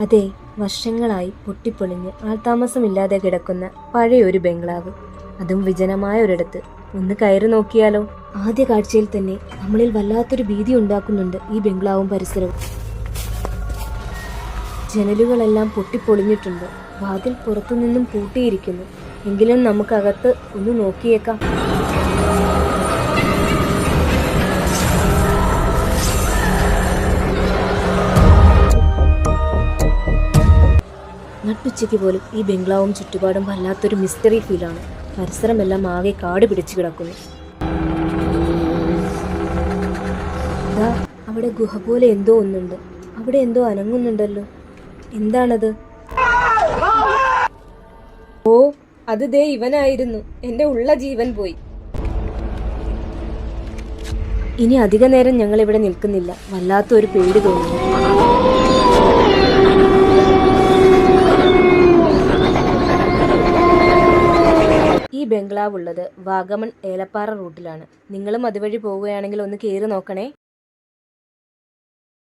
അതെ, വർഷങ്ങളായി പൊട്ടിപ്പൊളിഞ്ഞ് ആൾതാമസമില്ലാതെ കിടക്കുന്ന പഴയൊരു ബംഗ്ലാവ്, അതും വിജനമായ ഒരിടത്ത്. ഒന്ന് കയറി നോക്കിയാലോ? ആദ്യ കാഴ്ചയിൽ തന്നെ നമ്മളിൽ വല്ലാത്തൊരു ഭീതി ഉണ്ടാക്കുന്നുണ്ട് ഈ ബംഗ്ലാവും പരിസരവും. ജനലുകളെല്ലാം പൊട്ടിപ്പൊളിഞ്ഞിട്ടുണ്ട്, വാതിൽ പുറത്തുനിന്നും പൂട്ടിയിരിക്കുന്നു. എങ്കിലും നമുക്കകത്ത് ഒന്ന് നോക്കിയേക്കാം. നട്ടുച്ചയ്ക്ക് പോലും ഈ ബംഗ്ലാവും ചുറ്റുപാടും വല്ലാത്തൊരു മിസ്റ്ററി ഫീലാണ്. പരിസരമെല്ലാം ആകെ കാട് പിടിച്ചു കിടക്കുന്നു. അവിടെ ഗുഹ പോലെ എന്തോ ഒന്നുണ്ട്. അവിടെ എന്തോ അനങ്ങുന്നുണ്ടല്ലോ. എന്താണത്? ഓ, അത് ദേ ഇവനായിരുന്നു. എന്റെ ഉള്ള ജീവൻ പോയി. ഇനി അധിക നേരം ഞങ്ങൾ ഇവിടെ നിൽക്കുന്നില്ല. വല്ലാത്തൊരു പേടി തോന്നുന്നു. ഈ ബംഗ്ലാവ് ഉള്ളത് വാഗമൺ ഏലപ്പാറ റൂട്ടിലാണ്. നിങ്ങളും അതുവഴി പോവുകയാണെങ്കിൽ ഒന്ന് കയറി നോക്കണേ.